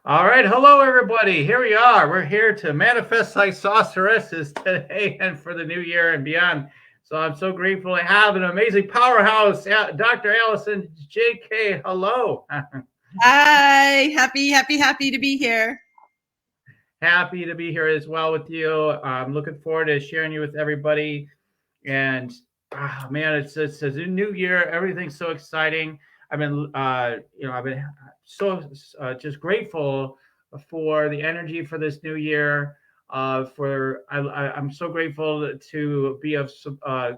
All right, hello everybody. Here we are. We're here to manifest like sorceresses today and for the new year and beyond. So I'm so grateful to have an amazing powerhouse, Dr. Allison J.K. Hello. Hi, happy to be here. Happy to be here as well with you. I'm looking forward to sharing you with everybody. And man, it's a new year. Everything's so exciting. I've been so just grateful for the energy for this new year. I'm so grateful to be of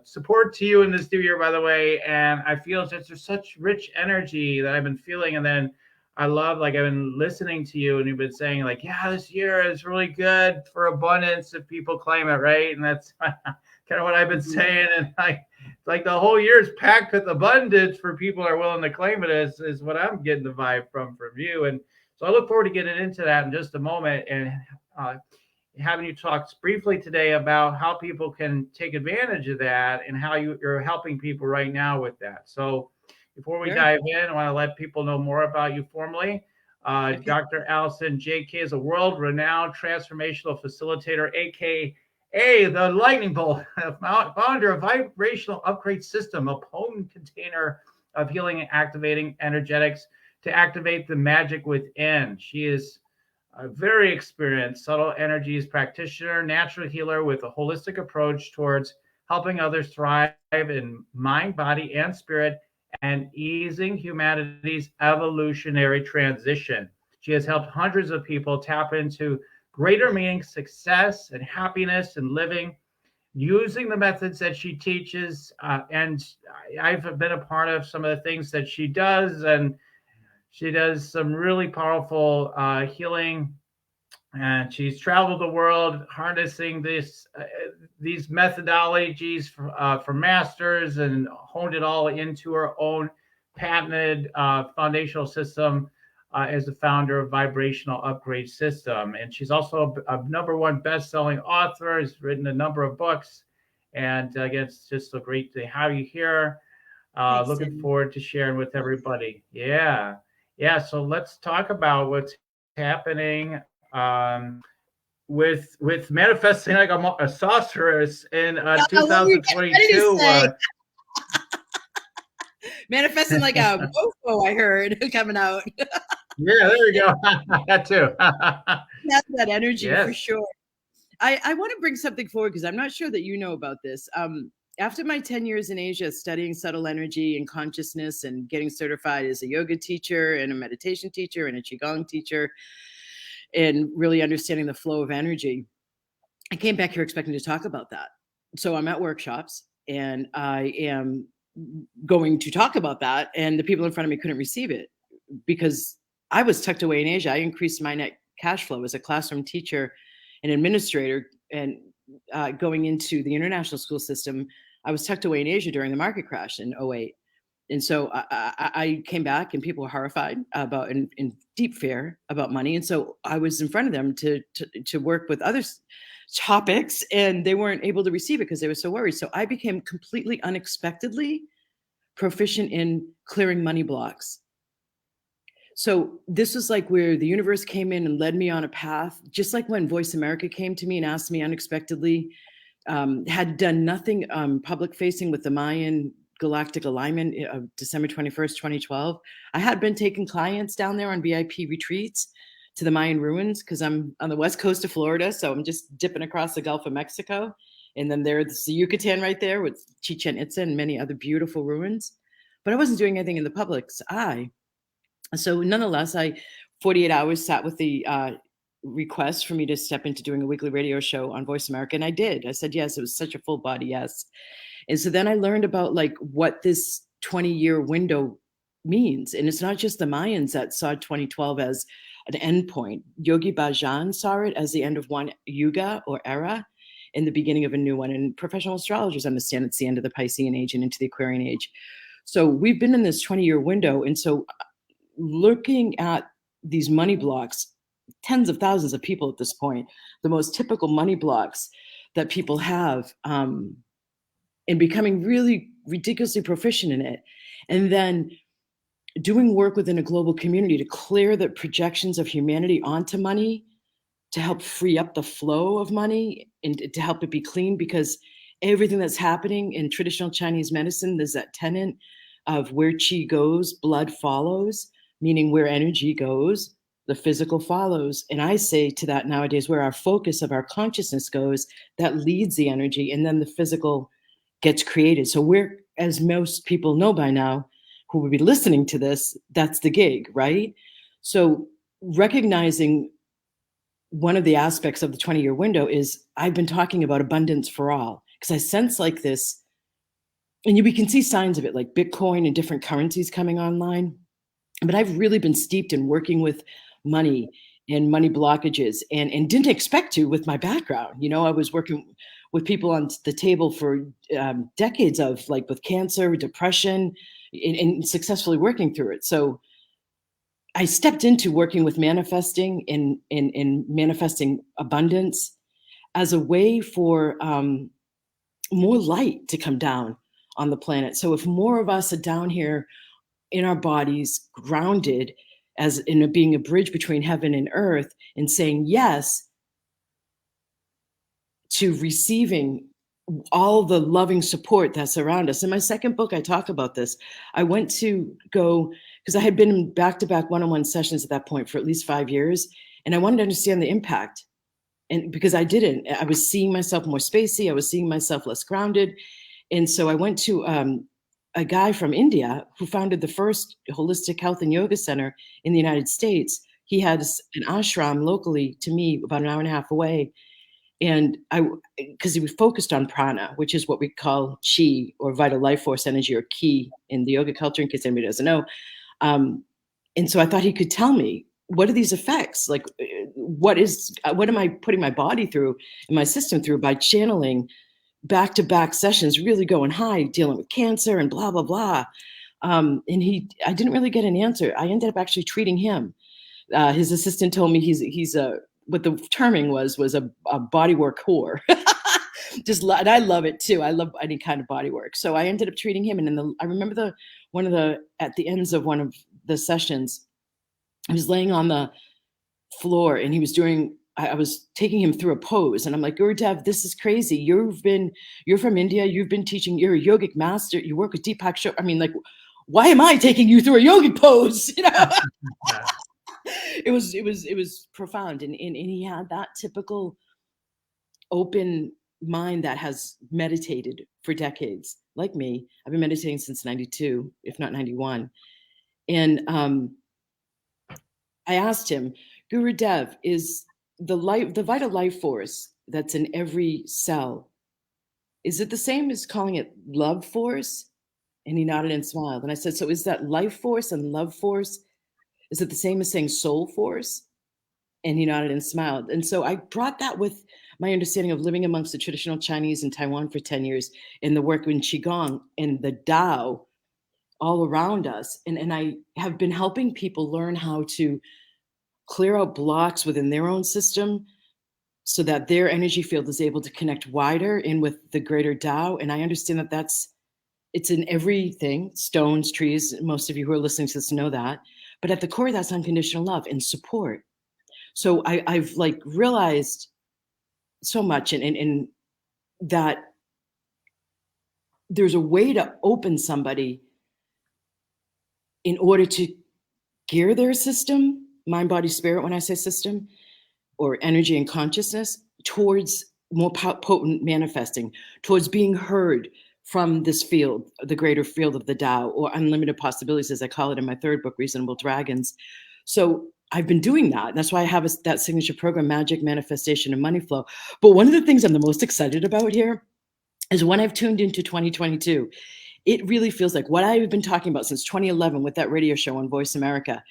support to you in this new year, by the way. And I feel that there's such rich energy that I've been feeling, and then I love, like, I've been listening to you and you've been saying, like, yeah, this year is really good for abundance if people claim it, right? And that's kind of what I've been saying. And like the whole year is packed with abundance for people who are willing to claim it, is what I'm getting the vibe from you. And so I look forward to getting into that in just a moment, and uh, having you talk briefly today about how people can take advantage of that and how you're helping people right now with that. So before we Sure. dive in, I want to let people know more about you formally. Okay. Dr. Allison J.K. is a world-renowned transformational facilitator, aka the Lightning Bolt, founder of Vibrational Upgrade System, a potent container of healing and activating energetics to activate the magic within. She is a very experienced subtle energies practitioner, natural healer with a holistic approach towards helping others thrive in mind, body, and spirit, and easing humanity's evolutionary transition. She has helped hundreds of people tap into greater meaning, success, and happiness in living using the methods that she teaches. And I've been a part of some of the things that she does, and she does some really powerful healing, and she's traveled the world harnessing these methodologies for masters, and honed it all into her own patented foundational system as the founder of Vibrational Upgrade System. And she's also a number one best-selling author, has written a number of books. And again, it's just so great to have you here. Thanks, Looking Cindy. forward to sharing with everybody. Yeah. Yeah. So let's talk about what's happening with manifesting like a sorceress in What were you getting ready to 2022. say? Manifesting like a mofo, I heard coming out. Yeah, there we Yeah, go. That too. that's that energy for Yes. sure. I want to bring something forward because I'm not sure that you know about this. After my 10 years in Asia studying subtle energy and consciousness and getting certified as a yoga teacher and a meditation teacher and a Qigong teacher and really understanding the flow of energy, I came back here expecting to talk about that. So I'm at workshops and I am going to talk about that. And the people in front of me couldn't receive it because I was tucked away in Asia. I increased my net cash flow as a classroom teacher and administrator. And going into the international school system, I was tucked away in Asia during the market crash in '08. And so I came back and people were horrified about in deep fear about money. And so I was in front of them to work with other topics, and they weren't able to receive it because they were so worried. So I became completely unexpectedly proficient in clearing money blocks. So this was like where the universe came in and led me on a path, just like when Voice America came to me and asked me unexpectedly, had done nothing public facing with the Mayan galactic alignment of December 21st, 2012. I had been taking clients down there on VIP retreats to the Mayan ruins because I'm on the west coast of Florida. So I'm just dipping across the Gulf of Mexico. And then there's the Yucatan right there with Chichen Itza and many other beautiful ruins. But I wasn't doing anything in the public's eye. So nonetheless, I 48 hours sat with the request for me to step into doing a weekly radio show on Voice America. And I did. I said yes. It was such a full body yes. And so then I learned about like what this 20-year window means. And it's not just the Mayans that saw 2012 as an end point. Yogi Bhajan saw it as the end of one yuga or era and the beginning of a new one. And professional astrologers understand it's the end of the Piscean age and into the Aquarian age. So we've been in this 20-year window. And so looking at these money blocks, tens of thousands of people at this point, the most typical money blocks that people have, and becoming really ridiculously proficient in it. And then doing work within a global community to clear the projections of humanity onto money, to help free up the flow of money and to help it be clean, because everything that's happening in traditional Chinese medicine, there's that tenet of where qi goes, blood follows, meaning where energy goes, the physical follows. And I say to that nowadays, where our focus of our consciousness goes, that leads the energy, and then the physical gets created. So we're, as most people know by now, who will be listening to this, that's the gig, right? So recognizing one of the aspects of the 20-year window is I've been talking about abundance for all, because I sense like this, and we can see signs of it, like Bitcoin and different currencies coming online. But I've really been steeped in working with money and money blockages, and didn't expect to with my background. I was working with people on the table for decades of, like, with cancer, depression, and successfully working through it. So I stepped into working with manifesting and manifesting abundance as a way for more light to come down on the planet. So if more of us are down here in our bodies, grounded, as in being a bridge between heaven and earth, and saying yes to receiving all the loving support that's around us. In my second book, I talk about this. I went to go, because I had been in back-to-back one-on-one sessions at that point for at least 5 years, and I wanted to understand the impact. And because I didn't, I was seeing myself more spacey, I was seeing myself less grounded. And so I went to a guy from India who founded the first holistic health and yoga center in the United States. He had an ashram locally to me, about an hour and a half away. And because he was focused on prana, which is what we call chi, or vital life force energy, or ki in the yoga culture, in case anybody doesn't know. And so I thought he could tell me, what are these effects? Like, what am I putting my body through and my system through by channeling back-to-back sessions, really going high, dealing with cancer and blah, blah, blah. And I didn't really get an answer. I ended up actually treating him. His assistant told me he's what the terming was a bodywork whore. And I love it too. I love any kind of body work. So I ended up treating him. And I remember at the ends of one of the sessions, I was laying on the floor and I was taking him through a pose, and I'm like, Gurudev, this is crazy. You're from India. You've been teaching. You're a yogic master. You work with Deepak Chopra. I mean, like, why am I taking you through a yogic pose? It was profound, and he had that typical open mind that has meditated for decades, like me. I've been meditating since 92, if not 91, and I asked him, Gurudev, is the vital life force that's in every cell, is it the same as calling it love force? And he nodded and smiled. And I said, so is that life force and love force, is it the same as saying soul force? And he nodded and smiled. And so I brought that with my understanding of living amongst the traditional Chinese in Taiwan for 10 years, in the work in Qigong and the Tao all around us. And I have been helping people learn how to clear out blocks within their own system so that their energy field is able to connect wider in with the greater Tao. And I understand that it's in everything, stones, trees. Most of you who are listening to this know that. But at the core, that's unconditional love and support. So I've like realized so much, and that there's a way to open somebody in order to gear their system, mind, body, spirit, when I say system, or energy and consciousness, towards more potent manifesting, towards being heard from this field, the greater field of the Tao, or unlimited possibilities, as I call it in my third book, Reasonable Dragons. So I've been doing that. And that's why I have that signature program, Magic, Manifestation, and Money Flow. But one of the things I'm the most excited about here is when I've tuned into 2022, it really feels like what I've been talking about since 2011 with that radio show on Voice America,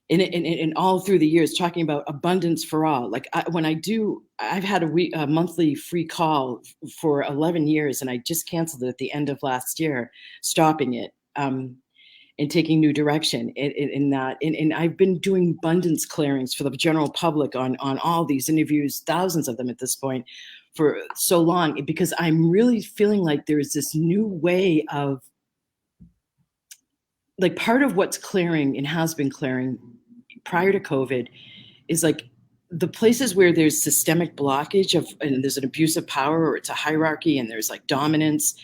and all through the years, talking about abundance for all. Like I've had a monthly free call for 11 years, and I just canceled it at the end of last year, stopping it. And taking new direction in that. And I've been doing abundance clearings for the general public on all these interviews, thousands of them at this point, for so long, because I'm really feeling like there's this new way of like part of what's clearing and has been clearing prior to COVID is like the places where there's systemic blockage of, and there's an abuse of power, or it's a hierarchy and there's like dominance,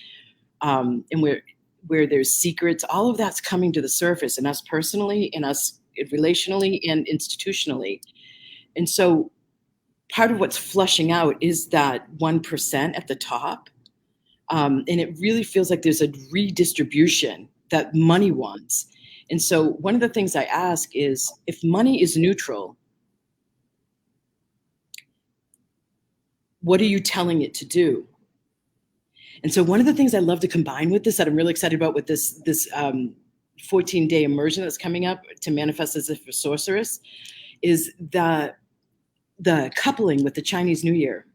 and where there's secrets, all of that's coming to the surface, and us personally, and us relationally and institutionally. And so part of what's flushing out is that 1% at the top. And it really feels like there's a redistribution that money wants. And so one of the things I ask is, if money is neutral, what are you telling it to do? And so one of the things I love to combine with this, that I'm really excited about with this 14-day immersion that's coming up to manifest as if a sorceress, is the coupling with the Chinese New Year.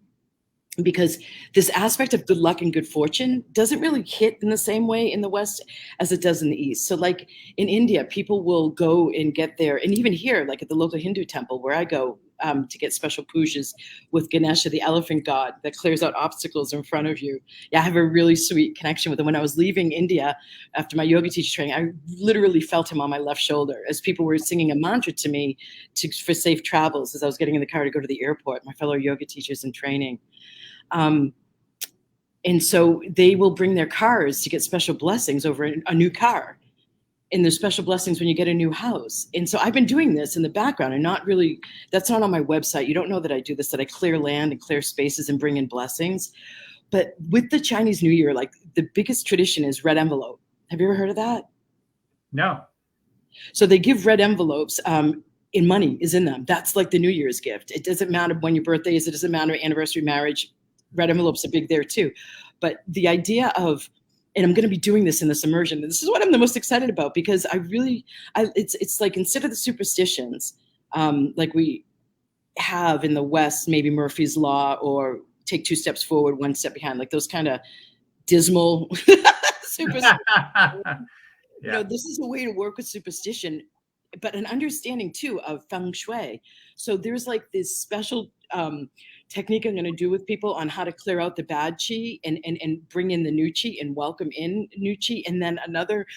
Because this aspect of good luck and good fortune doesn't really hit in the same way in the West as it does in the East. So like in India, people will go and get there, and even here, like at the local Hindu temple where I go to get special pujas with Ganesha, the elephant god that clears out obstacles in front of you. Yeah, I have a really sweet connection with him. When I was leaving India after my yoga teacher training, I literally felt him on my left shoulder as people were singing a mantra to me for safe travels as I was getting in the car to go to the airport, my fellow yoga teachers in training. And so they will bring their cars to get special blessings over a new car. And there's special blessings when you get a new house. And so I've been doing this in the background, and not really, that's not on my website. You don't know that I do this, that I clear land and clear spaces and bring in blessings. But with the Chinese New Year, like the biggest tradition is red envelope. Have you ever heard of that? No. So they give red envelopes, and money is in them. That's like the New Year's gift. It doesn't matter when your birthday is. It doesn't matter anniversary, marriage. Red envelopes are big there too. But the idea of, and I'm going to be doing this in this immersion, and this is what I'm the most excited about, because it's like, instead of the superstitions, like we have in the West, maybe Murphy's Law, or take 2 steps forward, 1 step behind, like those kind of dismal superstitions. Yeah. This is a way to work with superstition, but an understanding too of feng shui. So there's like this special technique I'm going to do with people on how to clear out the bad chi and bring in the new chi and welcome in new chi. And then another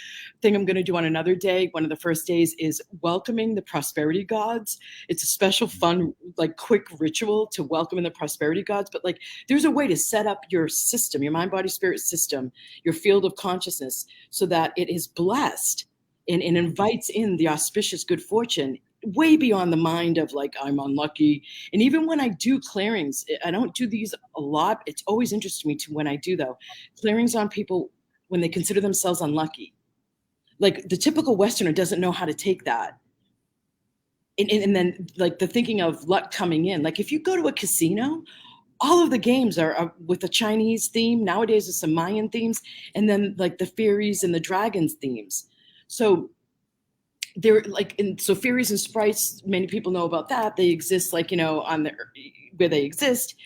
thing I'm going to do on another day, one of the first days, is welcoming the prosperity gods. It's a special, fun, like quick ritual to welcome in the prosperity gods. But like, there's a way to set up your system, your mind, body, spirit system, your field of consciousness, so that it is blessed and invites in the auspicious good fortune way beyond the mind of like, I'm unlucky. And even when I do clearings, I don't do these a lot. It's always interesting me to when I do, though, clearings on people when they consider themselves unlucky. Like the typical Westerner doesn't know how to take that. And then like the thinking of luck coming in, like if you go to a casino, all of the games are with a Chinese theme. Nowadays there's some Mayan themes, and then like the fairies and the dragons themes. So they're like, and so fairies and sprites, many people know about that. They exist like, on where they exist.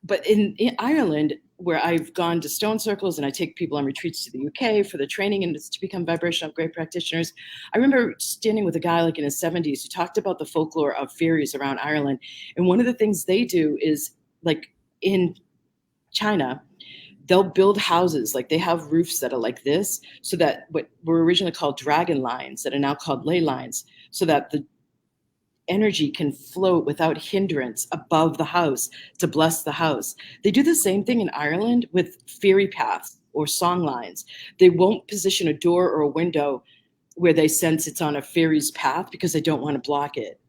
But in Ireland, where I've gone to stone circles and I take people on retreats to the UK for the training and to become vibrational great practitioners, I remember standing with a guy like in his 70s who talked about the folklore of fairies around Ireland. And one of the things they do is, like in China, they'll build houses, like they have roofs that are like this, so that what were originally called dragon lines that are now called ley lines, so that the energy can float without hindrance above the house to bless the house. They do the same thing in Ireland with fairy paths or song lines. They won't position a door or a window where they sense it's on a fairy's path because they don't want to block it.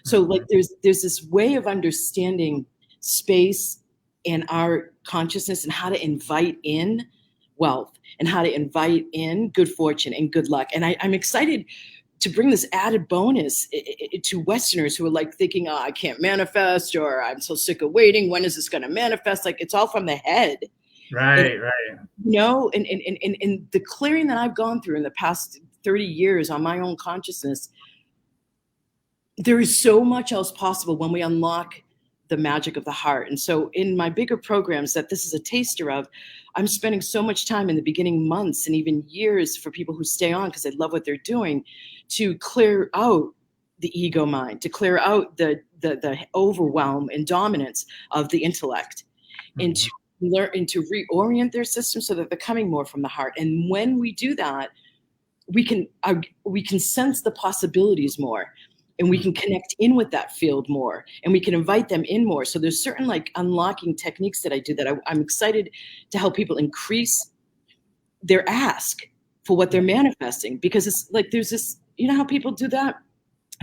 So like there's this way of understanding space and our consciousness, and how to invite in wealth and how to invite in good fortune and good luck. And I'm excited to bring this added bonus to Westerners who are like thinking, oh, I can't manifest, or I'm so sick of waiting. When is this going to manifest? Like it's all from the head. Right. And the clearing that I've gone through in the past 30 years on my own consciousness, there is so much else possible when we unlock the magic of the heart. And so in my bigger programs that this is a taster of, I'm spending so much time in the beginning months and even years for people who stay on because they love what they're doing, to clear out the ego mind, to clear out the overwhelm and dominance of the intellect, and to learn and to reorient their system so that they're coming more from the heart. And when we do that, we can sense the possibilities more, and we can connect in with that field more, and we can invite them in more. So there's certain like unlocking techniques that I do that I'm excited to help people increase their ask for what they're manifesting, because it's like there's this, you know how people do that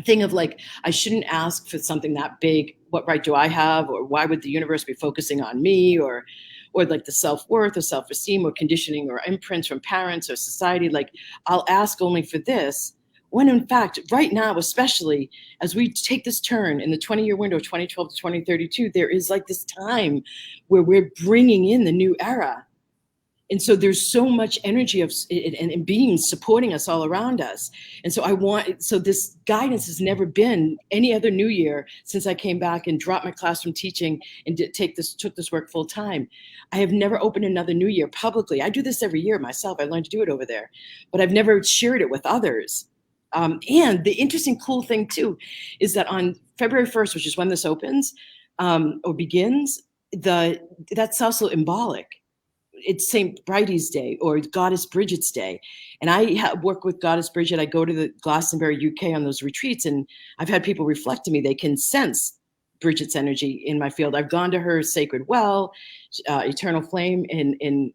thing of like, I shouldn't ask for something that big. What right do I have? Or why would the universe be focusing on me? Or like the self-worth or self-esteem or conditioning or imprints from parents or society. Like, I'll ask only for this. When in fact, right now, especially as we take this turn in the 20-year window, 2012 to 2032, there is like this time where we're bringing in the new era. And so there's so much energy of and beings supporting us all around us. And so this guidance has never been any other new year since I came back and dropped my classroom teaching and took this work full time. I have never opened another new year publicly. I do this every year myself. I learned to do it over there, but I've never shared it with others. And the interesting, cool thing too, is that on February 1st, which is when this opens or begins, that's also symbolic. It's St. Bridie's Day or Goddess Bridget's Day. And I work with Goddess Bridget. I go to the Glastonbury, UK on those retreats, and I've had people reflect to me. They can sense Bridget's energy in my field. I've gone to her Sacred Well, Eternal Flame, and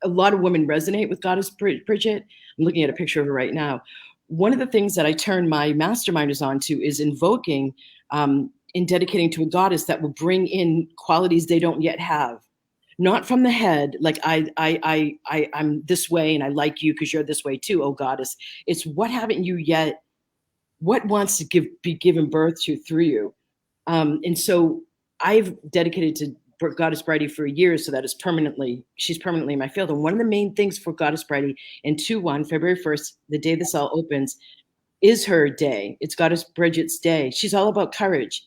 a lot of women resonate with Goddess Bridget. I'm looking at a picture of her right now. One of the things that I turn my masterminders onto is invoking and dedicating to a goddess that will bring in qualities they don't yet have. Not from the head, like I'm this way and I like you because you're this way too, oh goddess. It's what haven't you yet, what wants to be given birth to through you. And so I've dedicated to Goddess Bridie for years, so that she's permanently in my field. And one of the main things for Goddess Bridie in 2/1, February 1st, the day this all opens, is her day. It's Goddess Bridget's day. She's all about courage.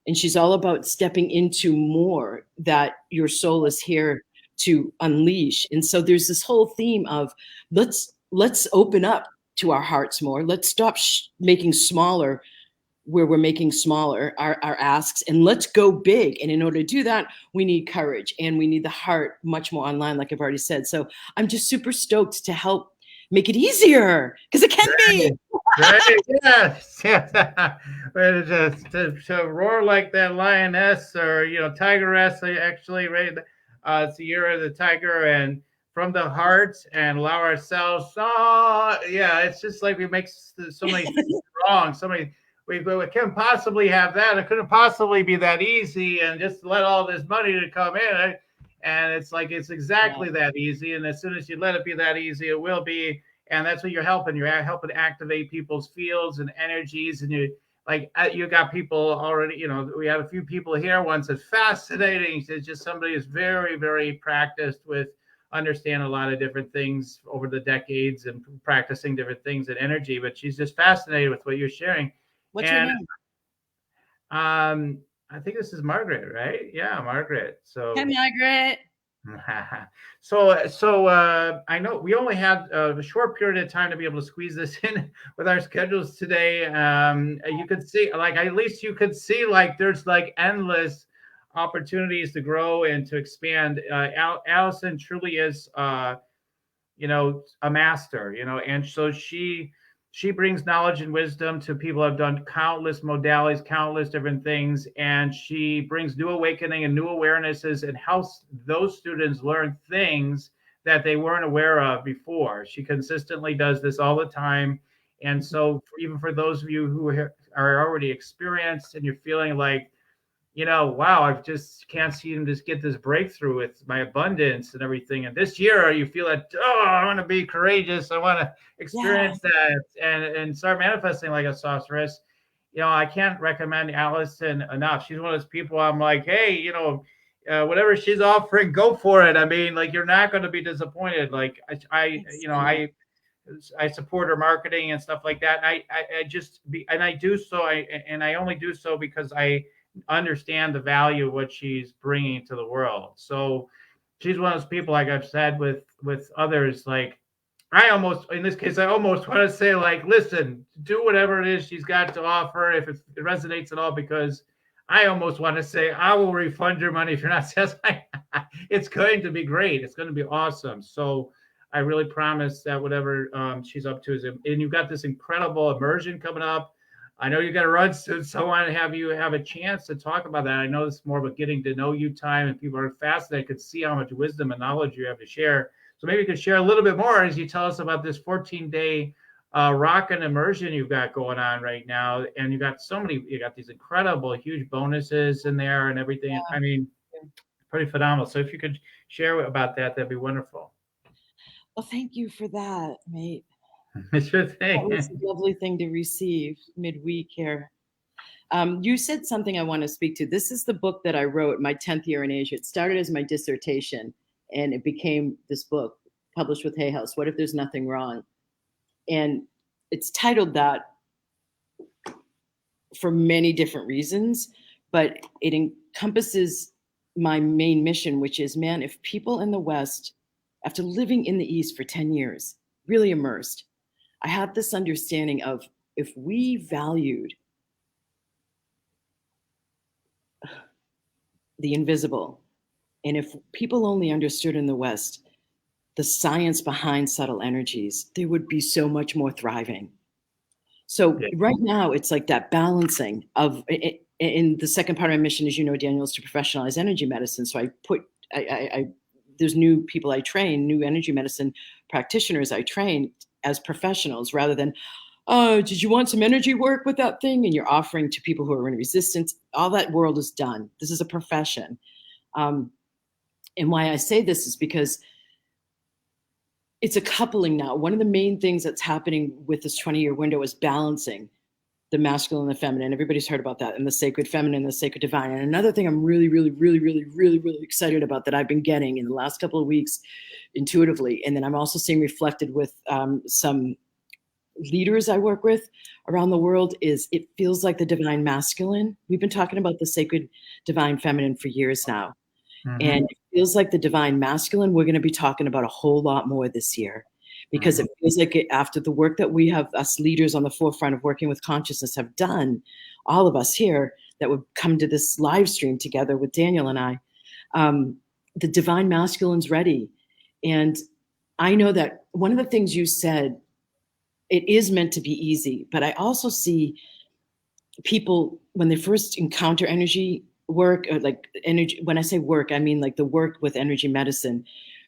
And she's all about stepping into more that your soul is here to unleash. And so there's this whole theme of let's open up to our hearts more. Let's stop making smaller where we're making smaller our asks, and let's go big. And in order to do that, we need courage and we need the heart much more online, like I've already said. So I'm just super stoked to help make it easier, because it can be. Right, yes, yes. To roar like that lioness or tigeress, actually, right? It's the year of the tiger, and from the heart, and allow ourselves. Oh, yeah, it's just like we make so many things wrong. So many. We can't possibly have that. It couldn't possibly be that easy, and just let all this money to come in. And it's like it's exactly that easy. And as soon as you let it be that easy, it will be. And that's what you're helping. You're helping activate people's fields and energies. And you got people already, we have a few people here. One said fascinating. It's just somebody who's very, very practiced with understand a lot of different things over the decades and practicing different things and energy. But she's just fascinated with what you're sharing. What's your name? I think this is Margaret, right? Yeah, Margaret. So hi, Margaret. So I know we only had a short period of time to be able to squeeze this in with our schedules today. You could see, like, at least you could see, like, there's like endless opportunities to grow and to expand. Allison truly is, a master, and so she brings knowledge and wisdom to people who have done countless modalities, countless different things, and she brings new awakening and new awarenesses and helps those students learn things that they weren't aware of before. She consistently does this all the time. And so even for those of you who are already experienced and you're feeling like, wow, I just can't seem to get this breakthrough with my abundance and everything. And this year you feel like, I want to be courageous. I want to experience that and start manifesting like a sorceress. I can't recommend Allison enough. She's one of those people I'm like, hey, whatever she's offering, go for it. I mean, like, you're not going to be disappointed. Like I support her marketing and stuff like that. I do so. I only do so because I understand the value of what she's bringing to the world. So she's one of those people, like I've said with others, like in this case, I almost want to say, like, listen, do whatever it is she's got to offer if it resonates at all, because I almost want to say, I will refund your money if you're not satisfied. It's going to be great. It's going to be awesome. So I really promise that whatever she's up to is, and you've got this incredible immersion coming up. I know you got to run soon, so I want to have you have a chance to talk about that. I know it's more of a getting to know you time, and people are fascinated, could see how much wisdom and knowledge you have to share. So maybe you could share a little bit more as you tell us about this 14-day rock and immersion you've got going on right now. And you got these incredible, huge bonuses in there and everything. Yeah. I mean, pretty phenomenal. So if you could share about that, that'd be wonderful. Well, thank you for that, mate. Sure That was thing. a lovely thing to receive midweek here. You said something I want to speak to. This is the book that I wrote my 10th year in Asia. It started as my dissertation, and it became this book published with Hay House, What If There's Nothing Wrong? And it's titled that for many different reasons, but it encompasses my main mission, which is, man, if people in the West, after living in the East for 10 years, really immersed, I have this understanding of if we valued the invisible, and if people only understood in the West the science behind subtle energies, there would be so much more thriving. So Yeah. right now, it's like that balancing of, in the second part of my mission, as you know, Daniel, is to professionalize energy medicine. So there's new people I train, new energy medicine practitioners I train as professionals, rather than, oh, did you want some energy work with that thing? And you're offering to people who are in resistance. All that world is done. This is a profession. And why I say this is because it's a coupling now. One of the main things that's happening with this 20-year window is balancing the masculine and the feminine. Everybody's heard about that, and the sacred feminine, the sacred divine. And another thing I'm really, really, really, really, really, really excited about that I've been getting in the last couple of weeks intuitively, and then I'm also seeing reflected with some leaders I work with around the world, is it feels like the divine masculine. We've been talking about the sacred divine feminine for years now. Mm-hmm. And it feels like the divine masculine, we're going to be talking about a whole lot more this year, because it feels like after the work that we have, us leaders on the forefront of working with consciousness have done, all of us here that would come to this live stream together with Daniel and I, the divine masculine's ready. And I know that one of the things you said, it is meant to be easy, but I also see people when they first encounter energy work, or like energy, when I say work, I mean like the work with energy medicine,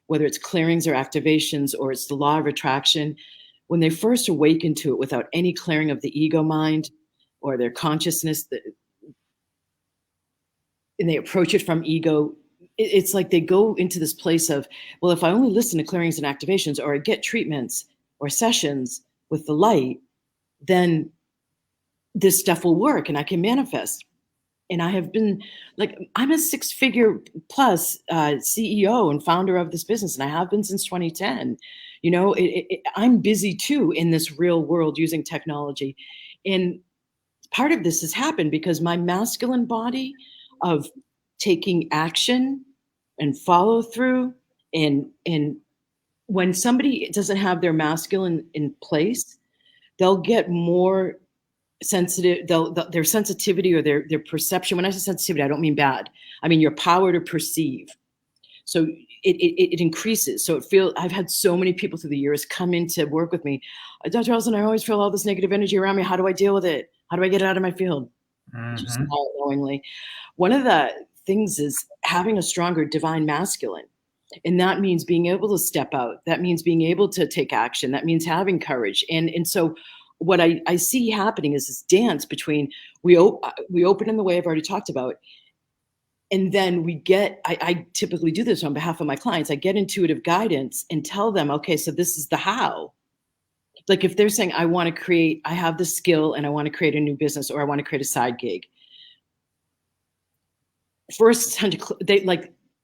whether it's clearings or activations, or it's the law of attraction, when they first awaken to it without any clearing of the ego mind or their consciousness, and they approach it from ego, it's like they go into this place of, well, if I only listen to clearings and activations, or I get treatments or sessions with the light, then this stuff will work and I can manifest. And I have been like, I'm a 6-figure plus CEO and founder of this business, and I have been since 2010. You know, I'm busy too in this real world using technology. And part of this has happened because my masculine body of taking action and follow through, and when somebody doesn't have their masculine in place, they'll get more sensitive, their sensitivity or their perception. When I say sensitivity, I don't mean bad. I mean your power to perceive. So it increases. So I've had so many people through the years come in to work with me. Dr. Olson, I always feel all this negative energy around me. How do I deal with it? How do I get it out of my field? Just smile knowingly. One of the things is having a stronger divine masculine. And that means being able to step out. That means being able to take action. That means having courage. And so what I see happening is this dance between we open in the way I've already talked about, and then I typically do this on behalf of my clients. I get intuitive guidance and tell them, okay, so this is the how. Like if they're saying, I have the skill and I want to create a new business, or I want to create a side gig. First,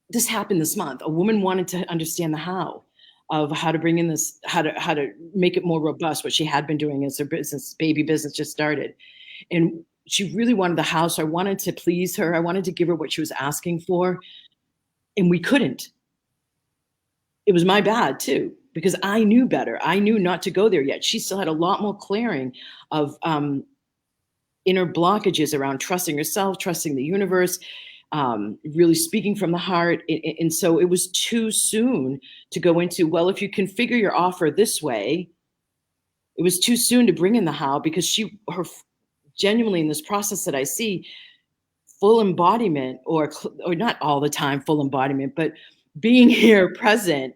this happened this month. A woman wanted to understand the how of how to bring in this, how to make it more robust, what she had been doing as her business, baby business just started. And she really wanted the how. So I wanted to please her. I wanted to give her what she was asking for. And we couldn't. It was my bad too, because I knew better. I knew not to go there yet. She still had a lot more clearing of inner blockages around trusting herself, trusting the universe. really speaking from the heart. And so it was too soon to go into, well, if you configure your offer this way, it was too soon to bring in the how, because her genuinely in this process that I see, full embodiment, or not all the time full embodiment, but being here present,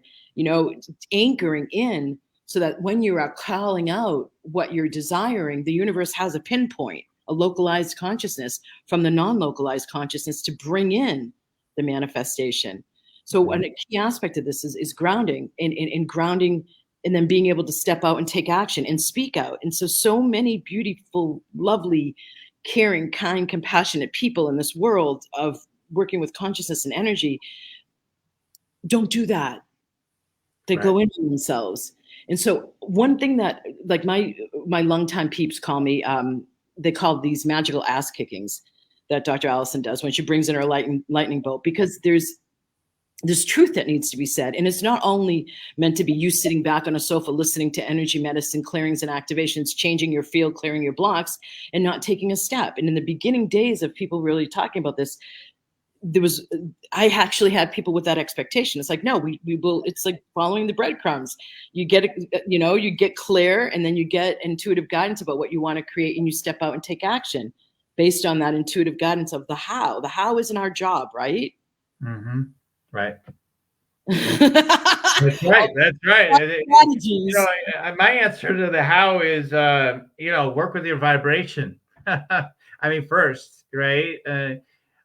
anchoring in, so that when you are calling out what you're desiring, the universe has a pinpoint, a localized consciousness from the non-localized consciousness to bring in the manifestation. So a key aspect of this is grounding, and grounding, and then being able to step out and take action and speak out. And so many beautiful, lovely, caring, kind, compassionate people in this world of working with consciousness and energy don't do that. They go into themselves. And so one thing that, like, my longtime peeps call me, they call these magical ass kickings that Dr. Allison does when she brings in her lightning bolt, because there's truth that needs to be said. And it's not only meant to be you sitting back on a sofa listening to energy medicine clearings and activations, changing your field, clearing your blocks, and not taking a step. And in the beginning days of people really talking about this, I actually had people with that expectation. It's like, no, we will. It's like following the breadcrumbs. You get, you get clear, and then you get intuitive guidance about what you want to create, and you step out and take action based on that intuitive guidance of the how. The how isn't our job, right? Mm-hmm. Right. That's right. That's right. Strategies. My answer to the how is, work with your vibration. I mean, first, right?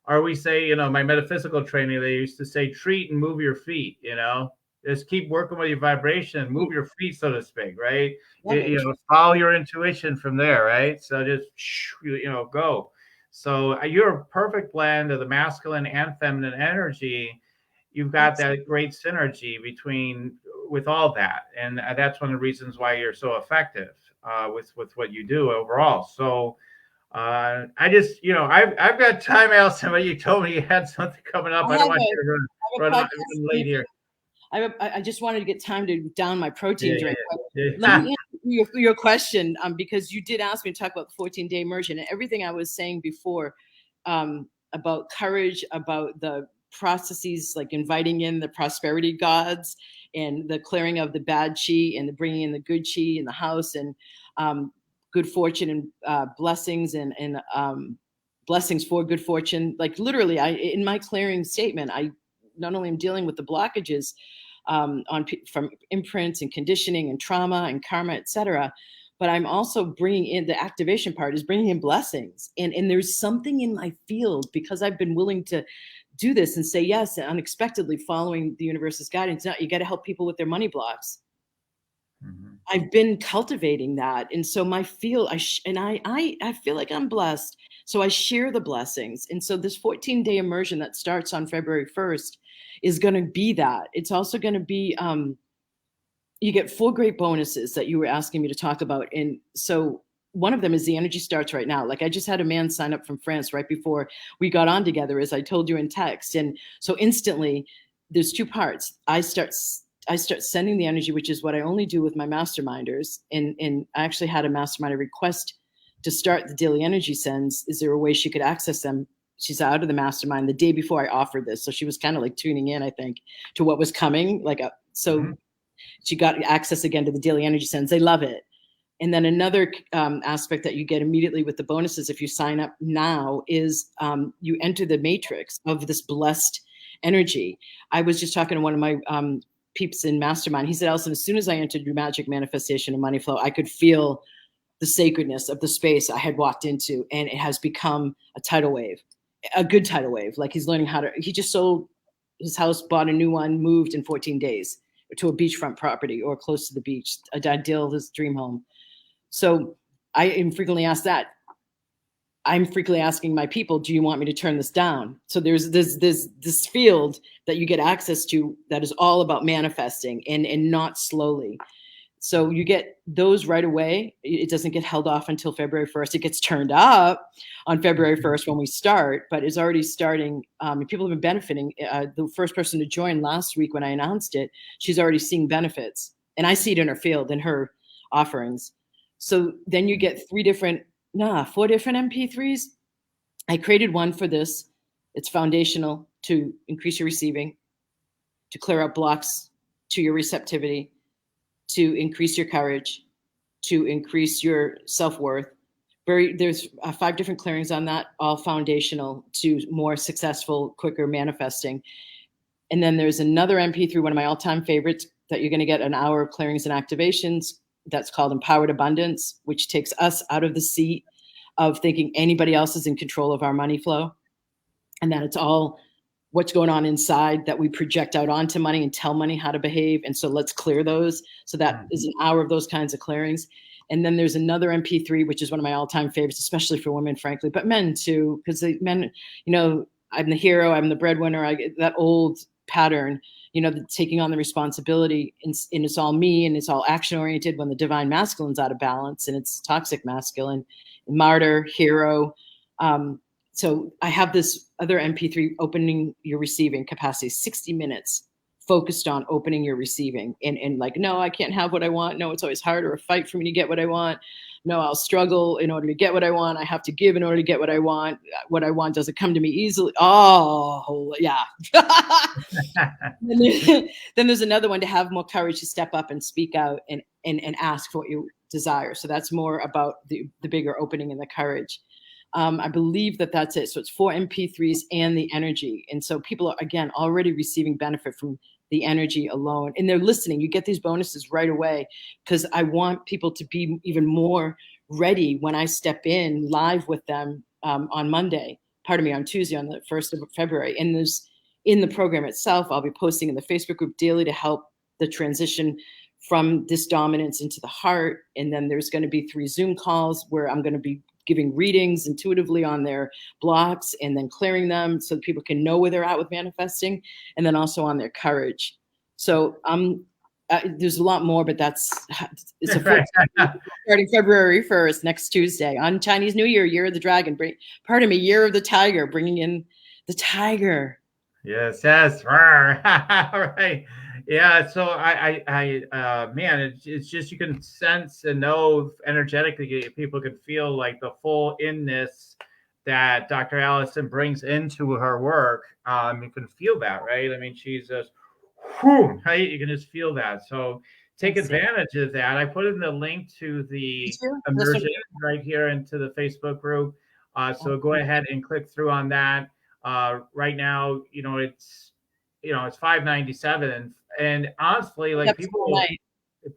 Or we say, my metaphysical training, they used to say, treat and move your feet, just keep working with your vibration, move your feet, so to speak, right? Follow your intuition from there, right? So just, go. So you're a perfect blend of the masculine and feminine energy. You've got that great synergy with all that. And that's one of the reasons why you're so effective with what you do overall. So I just, I've got time, Allison, but you told me you had something coming up. I don't want you to run late here. I just wanted to get time to down my protein drink. Yeah. Let me answer your question, because you did ask me to talk about the 14-day immersion, and everything I was saying before about courage, about the processes, like inviting in the prosperity gods and the clearing of the bad chi and the bringing in the good chi in the house, and good fortune and blessings and blessings for good fortune. Like literally, in my clearing statement, I not only am dealing with the blockages from imprints and conditioning and trauma and karma, etc., but I'm also bringing in the activation part is bringing in blessings. And there's something in my field, because I've been willing to do this and say yes, and unexpectedly following the universe's guidance. Now you got to help people with their money blocks. Mm-hmm. I've been cultivating that. And so my field, I feel like I'm blessed. So I share the blessings. And so this 14-day immersion that starts on February 1st is going to be that. It's also going to be, you get 4 great bonuses that you were asking me to talk about. And so one of them is the energy starts right now. Like I just had a man sign up from France right before we got on together, as I told you in text. And so instantly there's 2 parts. I start sending the energy, which is what I only do with my masterminders. And I actually had a masterminder request to start the daily energy sends. Is there a way she could access them? She's out of the mastermind the day before I offered this. So she was kind of like tuning in, I think, to what was coming. She got access again to the daily energy sends. They love it. And then another aspect that you get immediately with the bonuses, if you sign up now, is you enter the matrix of this blessed energy. I was just talking to one of my peeps in Mastermind. He said, Allison, as soon as I entered your magic manifestation and money flow, I could feel the sacredness of the space I had walked into, and it has become a tidal wave, a good tidal wave. Like he just sold his house, bought a new one, moved in 14 days to a beachfront property or close to the beach, ideal, his dream home. So I am frequently asked that. I'm frequently asking my people, do you want me to turn this down? So there's this field that you get access to that is all about manifesting and not slowly. So you get those right away. It doesn't get held off until February 1st. It gets turned up on February 1st when we start, but it's already starting. People have been benefiting. The first person to join last week when I announced it, she's already seeing benefits. And I see it in her field, in her offerings. So then you get 4 different MP3s. I created one for this. It's foundational to increase your receiving, to clear out blocks to your receptivity, to increase your courage, to increase your self-worth. There's 5 different clearings on that, all foundational to more successful, quicker manifesting. And then there's another MP3, one of my all-time favorites, that you're going to get an hour of clearings and activations. That's called Empowered Abundance, which takes us out of the seat of thinking anybody else is in control of our money flow, and that it's all what's going on inside that we project out onto money and tell money how to behave. And so let's clear those. So that is an hour of those kinds of clearings. And then there's another MP3, which is one of my all-time favorites, especially for women, frankly, but men too, because men, I'm the hero, I'm the breadwinner, I get that old pattern, taking on the responsibility, and it's all me, and it's all action-oriented when the divine masculine's out of balance, and it's toxic masculine, martyr, hero. So I have this other MP3, opening your receiving capacity, 60 minutes focused on opening your receiving, and like, no, I can't have what I want. No, it's always hard, or a fight for me to get what I want. No, I'll struggle in order to get what I want. I have to give in order to get what I want. What I want doesn't come to me easily. Oh, yeah. Then there's another one, to have more courage to step up and speak out and ask for what you desire. So that's more about the bigger opening and the courage. I believe that's it. So it's 4 MP3s and the energy. And so people are, again, already receiving benefit from the energy alone, and they're listening. You get these bonuses right away, because I want people to be even more ready when I step in live with them on Tuesday, on the 1st of February. And there's, in the program itself, I'll be posting in the Facebook group daily to help the transition from this dominance into the heart. And then there's going to be 3 Zoom calls where I'm going to be giving readings intuitively on their blocks and then clearing them so that people can know where they're at with manifesting, and then also on their courage. So there's a lot more, but it's starting February 1st, next Tuesday, on Chinese New Year of the Dragon. Year of the Tiger, bringing in the tiger. Yes. Right. Yeah. So man, it's just, you can sense and know energetically, people can feel like the full inness that Dr. Allison brings into her work. You can feel that, right? I mean, she's just, right? You can just feel that. So take advantage of that. I put in the link to the immersion right here into the Facebook group. So go ahead and click through on that. Right now, it's $597, and honestly, like,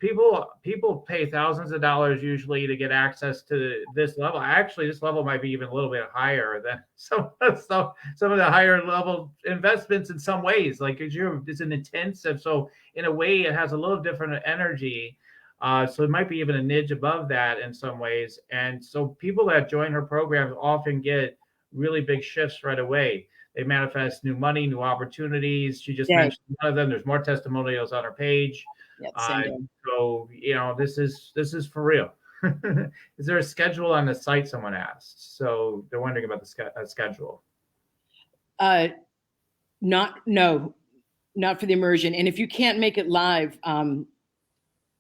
people pay thousands of dollars usually to get access to this level. Actually, this level might be even a little bit higher than some of the higher level investments in some ways. Like, it's an intensive, so in a way, it has a little different energy. So it might be even a nidge above that in some ways. And so people that join her programs often get really big shifts right away. They manifest new money, new opportunities. She just mentioned one of them. There's more testimonials on her page. So this is for real. Is there a schedule on the site? Someone asked. So they're wondering about the schedule. Not for the immersion. And if you can't make it live,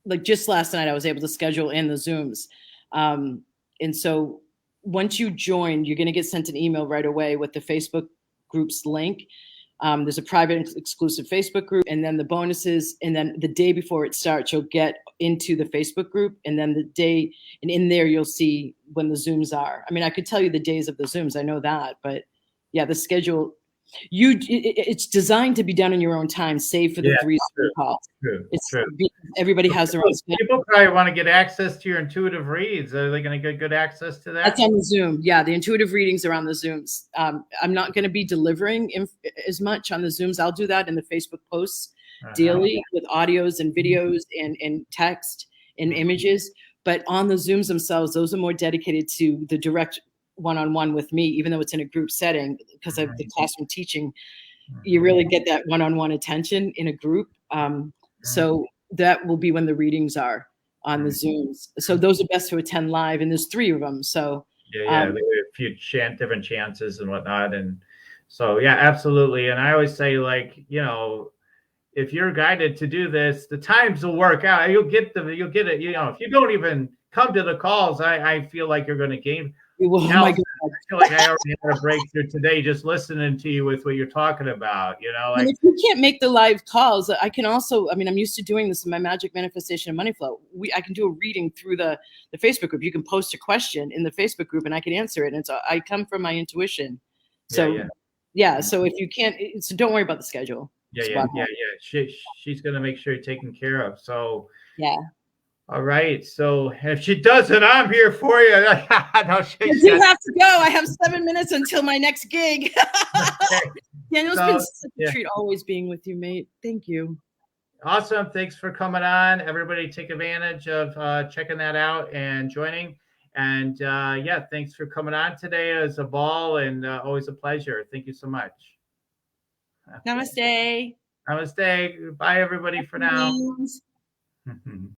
like just last night, I was able to schedule in the Zooms. And so once you join, you're going to get sent an email right away with the Facebook group's link. There's a private exclusive Facebook group, and then the bonuses. And then the day before it starts, you'll get into the Facebook group, and then and in there, you'll see when the Zooms are. I mean, I could tell you the days of the Zooms. I know that, but yeah, the schedule, it's designed to be done in your own time, save for the 3 Zoom calls. True. Everybody has their own schedule. People probably want to get access to your intuitive reads. Are they going to get good access to that? That's on the Zoom. Yeah, the intuitive readings are on the Zooms. I'm not going to be delivering as much on the Zooms. I'll do that in the Facebook posts daily with audios and videos and text and images. But on the Zooms themselves, those are more dedicated to the direct one-on-one with me, even though it's in a group setting, because of the classroom teaching. You really get that one-on-one attention in a group. So that will be when the readings are on the Zooms. So those are best to attend live, and there's 3 of them. So there are a few different chances and whatnot, and so absolutely. And I always say, like, if you're guided to do this, the times will work out. You'll get it. If you don't even come to the calls, I feel like you're going to gain. Oh my God. feel like I already had a breakthrough today just listening to you with what you're talking about. And if you can't make the live calls, I can also, I mean, I'm used to doing this in my Magic Manifestation and Money Flow. I can do a reading through the Facebook group. You can post a question in the Facebook group and I can answer it. And so I come from my intuition. So yeah. So if you can't, so don't worry about the schedule. Yeah. She's going to make sure you're taken care of. So yeah. All right. So if she doesn't, I'm here for you. No, you have to go. I have 7 minutes until my next gig. Daniel's been such a treat always being with you, mate. Thank you. Awesome. Thanks for coming on. Everybody take advantage of checking that out and joining. And thanks for coming on today. It was a ball and always a pleasure. Thank you so much. Namaste. Namaste. Bye, everybody, for now.